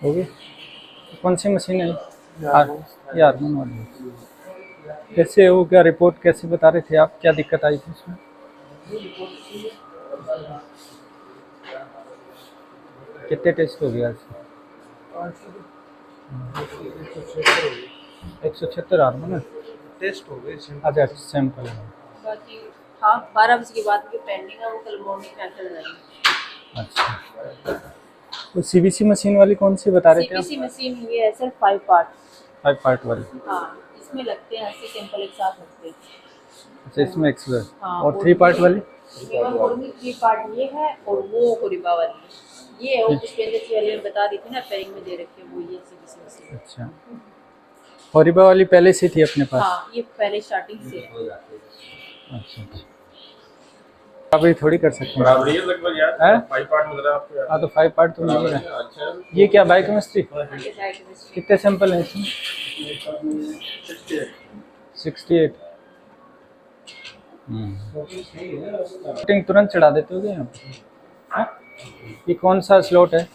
हो गई। कौन सी मशीन है? आर ये हारमोन वाली। कैसे हो, क्या रिपोर्ट कैसे बता रहे थे आप, क्या दिक्कत आई थी उसमें? कितने टेस्ट हो गया इसमें? 176 हारमोन है। टेस्ट हो गए। अच्छा, सैंपल है। बाकी हाँ 12 बजे के बाद जो पेंडिंग है वो कल मॉर्निंग में आकर लगाएंगे। अच्छा, तो सीबीसी मशीन वाली कौन सी बता रहे थे आप? सीपीसी मशीन ये है सर 5 पार्ट। 5 पार्ट वाली। हाँ इसमें लगते हैं 80 सैंपल एक साथ लगते हैं। अच्छा, इसमें एक्सप्रेस। हाँ और 3 पार्ट वाली? 3 पार्ट ये है और वो कोरिबा वाली है। ये है वो ये- पुष्पेंद्र वाली मैं बता रही थी ना पैरिंग में दे रखे वो ये सीबीसी मशीन। अच्छा, हॉरिबा वाली पहले से थी अपने पास? हाँ ये पहले स्टार्टिंग से है। अच्छा अच्छा, बराबरी थोड़ी कर सकते हैं। बराबरी है लगभग यार। हैं? 5 पार्ट मिल रहा है आपको यार। हाँ, तो 5 पार्ट तो मिल रहा है। अच्छा। ये क्या बायोकेमिस्ट्री? ये biochemistry। कितने सैंपल हैं इसमें? 68। रेटिंग तुरंत चढ़ा देते हो क्या? हाँ? ये कौन सा स्लॉट है?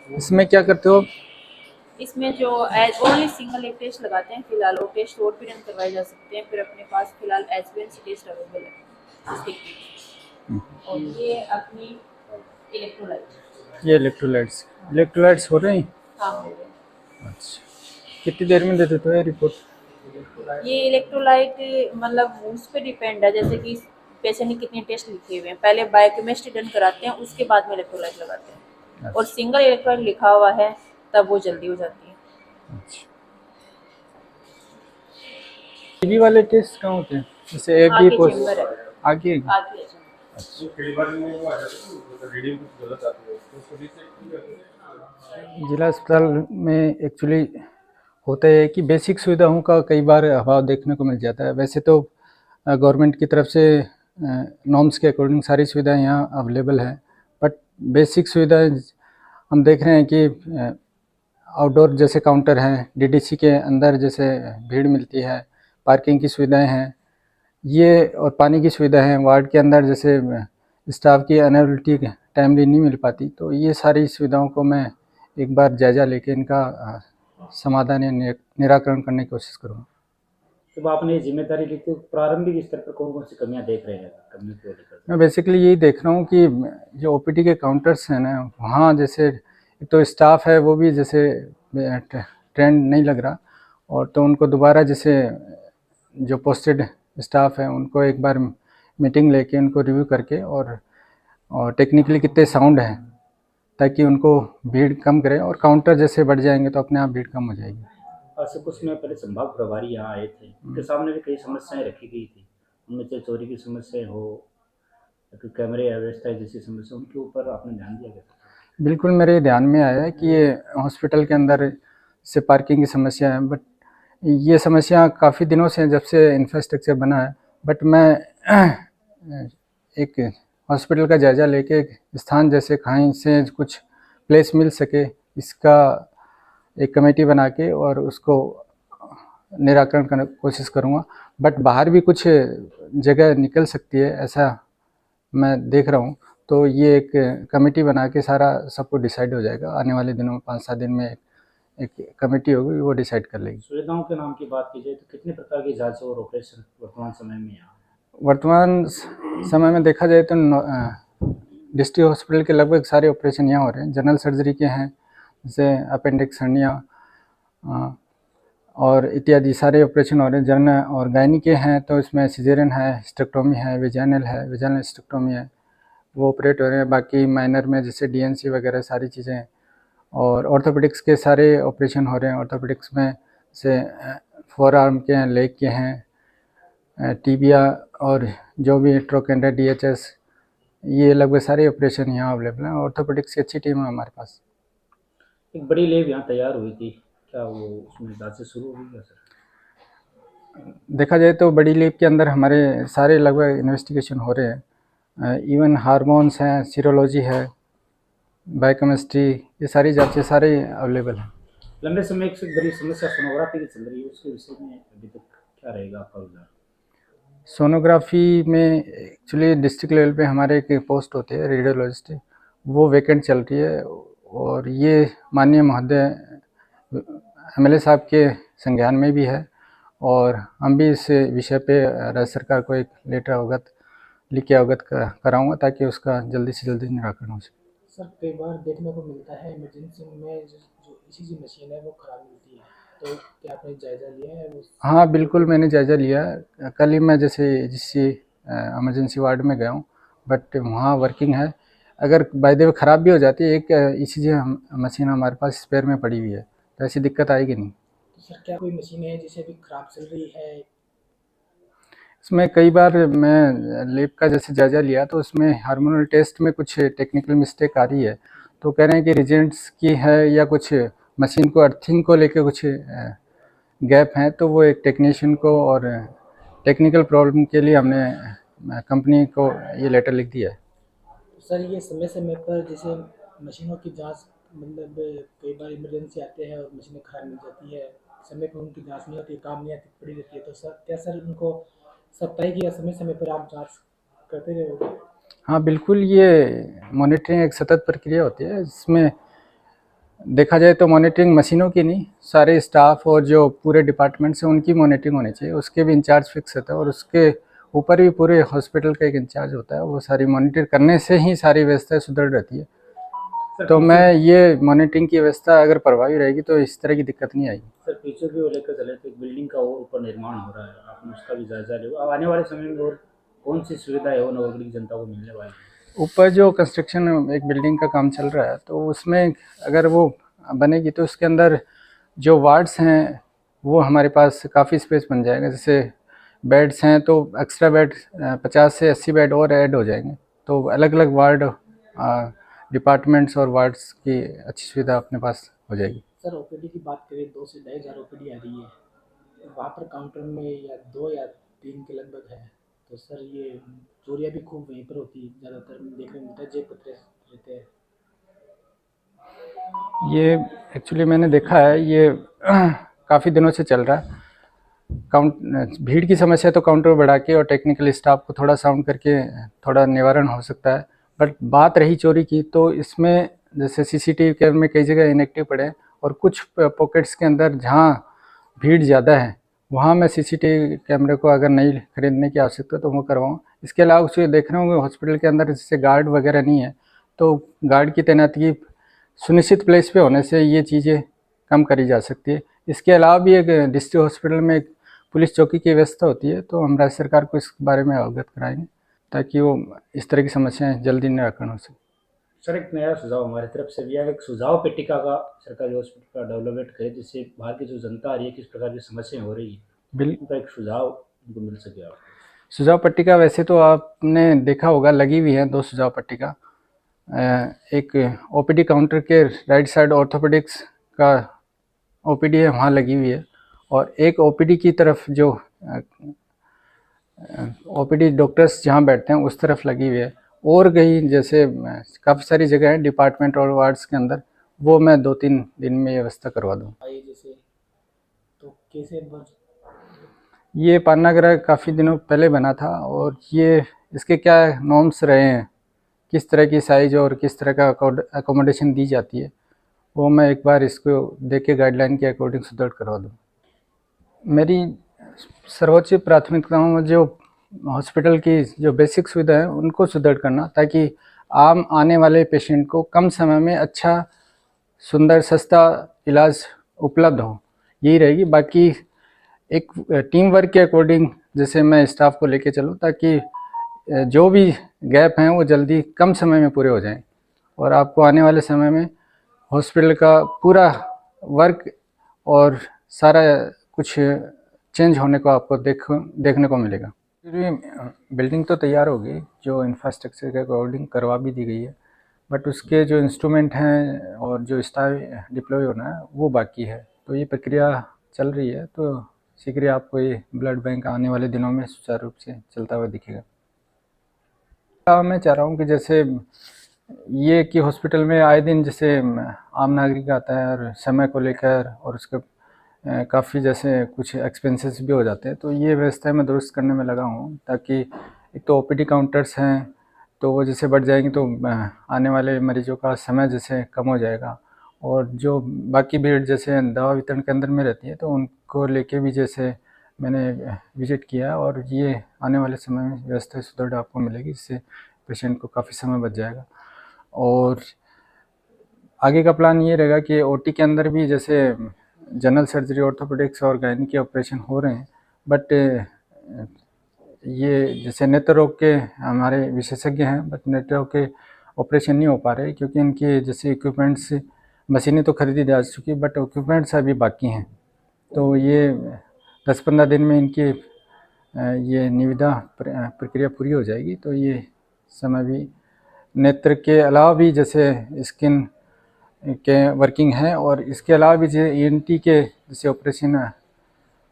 इसमें क्या करते हो? इसमें जो एज ओनली सिंगल एक टेस्ट लगाते हैं फिलहाल। वो टेस्ट और भी रन करवाए जा सकते हैं। फिर अपने पास फिलहाल एचबीएनसी टेस्ट अवेलेबल है इसके लिए। और ये अपनी इलेक्ट्रोलाइट। ये इलेक्ट्रोलाइट्स हो रहे हैं? हाँ हो गया। अच्छा, कितनी देर में दे देते हो ये रिपोर्ट? ये इलेक्ट्रोलाइट मतलब उस पर डिपेंड है जैसे कि पेशेंट ने कितने टेस्ट लिखे हुए हैं। पहले बायोकेमिस्ट्री डन कराते हैं उसके बाद में इलेक्ट्रोलाइट लगाते हैं। और सिंगल इलेक्ट्रोलाइट लिखा हुआ है तब वो जल्दी हो जाती है। अच्छा, टीबी वाले टेस्ट कहाँ होते हैं? जैसे एक भी आगे पोस्ट चेम्बर है। आगे है? आगे है chamber। कई बार में वो आ जाता है मतलब रीडिंग कुछ गलत आती है तो उसको रीचेक करते हैं। जिला अस्पताल में एक्चुअली होता है कि बेसिक सुविधाओं का कई बार अभाव देखने को मिल जाता है। वैसे तो गवर्नमेंट की तरफ से नॉर्म्स के अकॉर्डिंग सारी सुविधाएं यहाँ अवेलेबल हैं, बट बेसिक सुविधाएं हम देख रहे हैं कि आउटडोर जैसे काउंटर हैं, डीडीसी के अंदर जैसे भीड़ मिलती है, पार्किंग की सुविधाएं हैं, ये और पानी की सुविधाएं हैं, वार्ड के अंदर जैसे स्टाफ की अवेलेबिलिटी टाइमली नहीं मिल पाती। तो ये सारी सुविधाओं को मैं एक बार जायज़ा लेके इनका समाधान या निराकरण करने की कोशिश करूँगा। जब आपने जिम्मेदारी ली तो प्रारंभिक स्तर पर कौन कौन सी कमियां देख रहे हैं कमियों को लेकर? मैं बेसिकली यही देख रहा हूँ कि जो ओपीडी के काउंटर्स हैं ना, वहाँ जैसे एक तो स्टाफ है वो भी जैसे ट्रेंड नहीं लग रहा, और तो उनको दोबारा जैसे जो पोस्टेड स्टाफ है उनको एक बार मीटिंग लेके उनको रिव्यू करके और टेक्निकली कितने साउंड हैं, ताकि उनको भीड़ कम करें, और काउंटर जैसे बढ़ जाएंगे तो अपने आप भीड़ कम हो जाएगी। आज से कुछ समय पहले संभाग प्रभारी यहाँ आए थे, उनके सामने भी कई समस्याएं रखी गई थी। उनमें से चोरी की समस्या हो या फिर कैमरे अव्यवस्था जैसी समस्या, उनके ऊपर आपने ध्यान दिया क्या? बिल्कुल मेरे ध्यान में आया है कि ये हॉस्पिटल के अंदर से पार्किंग की समस्या है, बट ये समस्या काफ़ी दिनों से जब से इंफ्रास्ट्रक्चर बना है, बट मैं एक हॉस्पिटल का जायज़ा लेके एक स्थान जैसे कहीं से कुछ प्लेस मिल सके, इसका एक कमेटी बना के और उसको निराकरण करने की कोशिश करूँगा। बट बाहर भी कुछ जगह निकल सकती है, ऐसा मैं देख रहा हूँ। तो ये एक कमेटी बना के सारा सब कुछ डिसाइड हो जाएगा आने वाले दिनों में। 5-7 दिन में एक कमेटी होगी, वो डिसाइड कर लेगी। सुविधाओं के नाम की बात की जाए तो कितने प्रकार की जांच और ऑपरेशन वर्तमान समय में यहाँ? वर्तमान समय में देखा जाए तो डिस्ट्रिक्ट हॉस्पिटल के लगभग सारे ऑपरेशन यहाँ हो रहे हैं। जनरल सर्जरी के हैं, जैसे अपेंडिक्स, हर्निया और इत्यादि सारे ऑपरेशन हो रहे हैं। जनरल और गायनी के हैं तो इसमें सिजेरियन है, हिस्टेक्टोमी है, विजाइनल हिस्टेक्टोमी है, वो ऑपरेट हो रहे हैं। बाकी माइनर में जैसे डीएनसी वगैरह सारी चीज़ें, और ऑर्थोपेडिक्स के सारे ऑपरेशन हो रहे हैं। ऑर्थोपेडिक्स में जैसे फोर आर्म के हैं, लेग के हैं, टीबिया और जो भी ट्रोकेंडर, डीएचएस, ये लगभग सारे ऑपरेशन यहाँ अवेलेबल हैं। ऑर्थोपेडिक्स की अच्छी टीम है हमारे पास। एक बड़ी लेब यहाँ तैयार हुई थी, क्या वो उसमें जांचें शुरू हुई क्या सर? देखा जाए तो बड़ी लेब के अंदर हमारे सारे लगभग इन्वेस्टिगेशन हो रहे हैं। इवन हार्मोन्स हैं, सीरोलॉजी है, बायोकेमिस्ट्री, ये सारी जांचें सारे अवेलेबल हैं। लंबे समय से बड़ी समस्या सोनोग्राफी की चल रही है, उसके विषय में अभी तक क्या रहेगा आपका रुझान? सोनोग्राफी में एक्चुअली डिस्ट्रिक्ट लेवल पे हमारे एक पोस्ट होते हैं रेडियोलॉजिस्ट, वो वैकेंट चल रही है, और ये माननीय महोदय एमएलए साहब के संज्ञान में भी है, और हम भी इस विषय पे राज्य सरकार को एक लेटर लिख के अवगत कराऊंगा, ताकि उसका जल्दी से जल्दी निराकरण हो सके। सर कई बार देखने को मिलता है इमरजेंसी में जो ईसीजी मशीन है वो ख़राब मिलती है, तो क्या आपने जायज़ा लिया है वो? हाँ बिल्कुल, मैंने जायज़ा लिया। कल ही मैं जैसे जिस इमरजेंसी वार्ड में गया हूँ, बट वहाँ वर्किंग है। अगर बाय द वे ख़राब भी हो जाती है, एक ईसीजी मशीन हमारे पास स्पेयर में पड़ी हुई है, तो ऐसी दिक्कत आएगी नहीं। तो सर क्या कोई मशीन है जिसे अभी ख़राब चल रही है? इसमें कई बार मैं लैब का जैसे जायज़ा लिया, तो उसमें हार्मोनल टेस्ट में कुछ टेक्निकल मिस्टेक आ रही है, तो कह रहे हैं कि रिजेंट्स की है या कुछ मशीन को अर्थिंग को लेके कुछ गैप हैं, तो वो एक टेक्नीशियन को और टेक्निकल प्रॉब्लम के लिए हमने कंपनी को ये लेटर लिख दिया है। सर ये समय समय पर जैसे मशीनों की जांच, मतलब कई बार इमरजेंसी आते हैं और मशीनें ख़राब मिल जाती है, समय पर उनकी जांच नहीं होती, काम नहीं आती, पड़ी रहती है, तो सर क्या सर उनको साप्ताहिक या समय समय पर आप जांच करते रहोगे? हाँ बिल्कुल, ये मॉनिटरिंग एक सतत प्रक्रिया होती है। इसमें देखा जाए तो मॉनिटरिंग मशीनों की नहीं, सारे स्टाफ और जो पूरे डिपार्टमेंट्स हैं उनकी मॉनिटरिंग होनी चाहिए। उसके भी इंचार्ज फिक्स होता है, और उसके ऊपर भी पूरे हॉस्पिटल का एक इंचार्ज होता है। वो सारी मॉनिटर करने से ही सारी व्यवस्था सुदृढ़ रहती है। तो मैं ये मॉनिटरिंग की व्यवस्था अगर प्रभावी रहेगी तो इस तरह की दिक्कत नहीं आएगी। सर पीछे भी वो लेकर चले तो एक बिल्डिंग का और ऊपर निर्माण हो रहा है, आपने उसका भी जायजा लिया? अब आने वाले समय में और कौन सी सुविधा है वो नवगढ़ की जनता को मिलने वाली है? ऊपर जो कंस्ट्रक्शन एक बिल्डिंग का काम चल रहा है, तो उसमें अगर वो बनेगी तो उसके अंदर जो वार्ड्स हैं वो हमारे पास काफ़ी स्पेस बन जाएगा। जैसे बेड्स हैं तो एक्स्ट्रा बेड 50 से 80 बेड और ऐड हो जाएंगे, तो अलग अलग वार्ड डिपार्टमेंट्स और वार्ड्स की अच्छी सुविधा अपने पास हो जाएगी। सर ओपीडी की बात करें, 2 से 2,500 ओपीडी आ रही है, वहाँ पर काउंटर में या 2 या 3 के लगभग है, तो सर ये चोरियाँ भी खूब वहीं पर होती है, ज़्यादातर देखने को मिलता है, जेब कतरे रहते हैं। ये एक्चुअली मैंने देखा है, ये काफ़ी दिनों से चल रहा है। भीड़ की समस्या तो काउंटर बढ़ा के और टेक्निकल स्टाफ को थोड़ा साउंड करके थोड़ा निवारण हो सकता है, बट बात रही चोरी की, तो इसमें जैसे सीसीटीवी कैमरे में कई जगह इनएक्टिव पड़े हैं, और कुछ पॉकेट्स के अंदर जहाँ भीड़ ज़्यादा है वहाँ मैं सीसीटीवी कैमरे को अगर नहीं खरीदने की आवश्यकता तो वो करवाऊँ। इसके अलावा कुछ देख रहे होंगे हॉस्पिटल के अंदर जैसे गार्ड वगैरह नहीं है, तो गार्ड की तैनाती सुनिश्चित प्लेस पे होने से ये चीज़ें कम करी जा सकती है। इसके अलावा भी एक डिस्ट्रिक्ट हॉस्पिटल में एक पुलिस चौकी की व्यवस्था होती है, तो हम राज्य सरकार को इस बारे में अवगत कराएंगे ताकि वो इस तरह की समस्याएं जल्दी निराकरण हो सके। सर एक नया सुझाव हमारी तरफ से भी है, एक सुझाव पेटिका का सरकारी हॉस्पिटल का डेवलपमेंट करे, जिससे बाहर की जो जनता आ रही है किस प्रकार की समस्याएं हो रही है, उनका एक सुझाव उनको मिल सके। आप सुझाव पट्टिका वैसे तो आपने देखा होगा लगी हुई है 2 सुझाव पट्टिका। एक ओपीडी काउंटर के राइट साइड ऑर्थोपेडिक्स का ओपीडी है, वहाँ लगी हुई है, और एक ओपीडी की तरफ जो ओपीडी डॉक्टर्स जहाँ बैठते हैं उस तरफ लगी हुई है, और कहीं जैसे काफ़ी सारी जगह है डिपार्टमेंट और वार्ड्स के अंदर, वो मैं 2-3 दिन में ये व्यवस्था करवा दूँ। आइए जैसे तो कैसे ये पान्नागृह काफ़ी दिनों पहले बना था, और ये इसके क्या नॉर्म्स रहे हैं, किस तरह की साइज़ और किस तरह का अकोमोडेशन दी जाती है, वो मैं एक बार इसको देख के गाइडलाइन के अकॉर्डिंग सुदृढ़ करवा दूँ। मेरी सर्वोच्च प्राथमिकताओं में जो हॉस्पिटल की जो बेसिक सुविधा है उनको सुदृढ़ करना, ताकि आम आने वाले पेशेंट को कम समय में अच्छा सुंदर सस्ता इलाज उपलब्ध हो, यही रहेगी। बाकी एक टीम वर्क के अकॉर्डिंग जैसे मैं स्टाफ को लेके चलूँ, ताकि जो भी गैप हैं वो जल्दी कम समय में पूरे हो जाएं, और आपको आने वाले समय में हॉस्पिटल का पूरा वर्क और सारा कुछ चेंज होने को आपको देखने को मिलेगा। बिल्डिंग तो तैयार होगी, जो इंफ्रास्ट्रक्चर के अकॉर्डिंग करवा भी दी गई है, बट उसके जो इंस्ट्रूमेंट हैं और जो स्टाफ डिप्लॉय होना है वो बाकी है, तो ये प्रक्रिया चल रही है। तो शीघ्र ही आपको ये ब्लड बैंक आने वाले दिनों में सुचारू रूप से चलता हुआ दिखेगा। मैं चाह रहा हूँ कि जैसे ये कि हॉस्पिटल में आए दिन जैसे आम नागरिक आता है और समय को लेकर और उसके काफ़ी जैसे कुछ एक्सपेंसेस भी हो जाते हैं, तो ये व्यवस्था मैं दुरुस्त करने में लगा हूँ, ताकि एक तो ओपीडी काउंटर्स हैं, तो वो जैसे बढ़ जाएंगी तो आने वाले मरीजों का समय जैसे कम हो जाएगा। और जो बाकी भीड़ जैसे दवा वितरण केंद्र में रहती है तो उनको लेके भी जैसे मैंने विजिट किया, और ये आने वाले समय में व्यवस्था सुदृढ़ आपको मिलेगी, जिससे पेशेंट को काफ़ी समय बच जाएगा। और आगे का प्लान ये रहेगा कि ओटी के अंदर भी जैसे जनरल सर्जरी, ऑर्थोपेडिक्स और गायनी के ऑपरेशन हो रहे हैं, बट ये जैसे नेत्र रोग के हमारे विशेषज्ञ हैं, बट नेत्र रोग के ऑपरेशन नहीं हो पा रहे क्योंकि इनके जैसे इक्विपमेंट्स, मशीनें तो खरीदी जा चुकी, बट इक्विपमेंट्स अभी बाकी हैं। तो ये 10-15 दिन में इनकी ये निविदा प्रक्रिया पूरी हो जाएगी, तो ये समय भी नेत्र के अलावा भी जैसे स्किन के वर्किंग है, और इसके अलावा भी जैसे ईएनटी के जैसे ऑपरेशन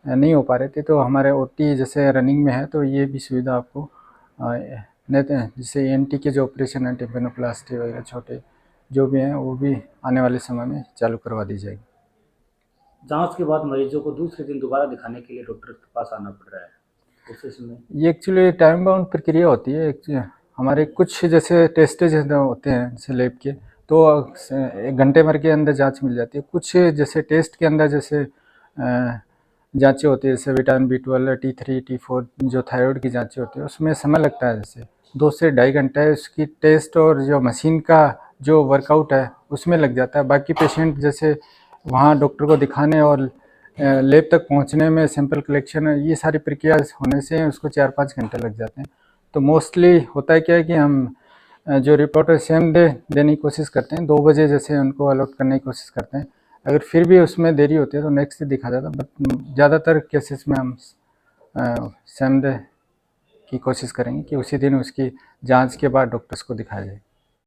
नहीं हो पा रहे थे तो हमारे ओटी जैसे रनिंग में है, तो ये भी सुविधा आपको जैसे ईएनटी के जो ऑपरेशन है, टिम्पेनोप्लास्टी वगैरह छोटे जो भी हैं वो भी आने वाले समय में चालू करवा दी जाएगी। जांच के बाद मरीजों को दूसरे दिन दोबारा दिखाने के लिए डॉक्टर के पास आना पड़ रहा है, उस समय ये एक्चुअली टाइम बाउंड प्रक्रिया होती है। हमारे कुछ जैसे टेस्टेज होते हैं जैसे लैब के, तो 1 घंटे भर के अंदर जांच मिल जाती है। कुछ जैसे टेस्ट के अंदर जैसे जांचें होती है, जैसे विटामिन B12, T3, T4 जो थायराइड की जांचें होती है, उसमें समय लगता है जैसे 2 से ढाई घंटा उसकी टेस्ट, और जो मशीन का जो वर्कआउट है उसमें लग जाता है। बाकी पेशेंट जैसे वहाँ डॉक्टर को दिखाने और लैब तक पहुँचने में, सैंपल कलेक्शन, ये सारी प्रक्रिया होने से उसको 4-5 घंटे लग जाते हैं। तो मोस्टली होता है क्या है कि हम जो रिपोर्टर सेम डे देने की कोशिश करते हैं, 2 बजे जैसे उनको अलॉट करने की कोशिश करते हैं। अगर फिर भी उसमें देरी होती है तो नेक्स्ट डे दिखा जाता है, बट ज़्यादातर केसेस में हम सेम डे की कोशिश करेंगे कि उसी दिन उसकी जांच के बाद डॉक्टर्स को दिखाया जाए।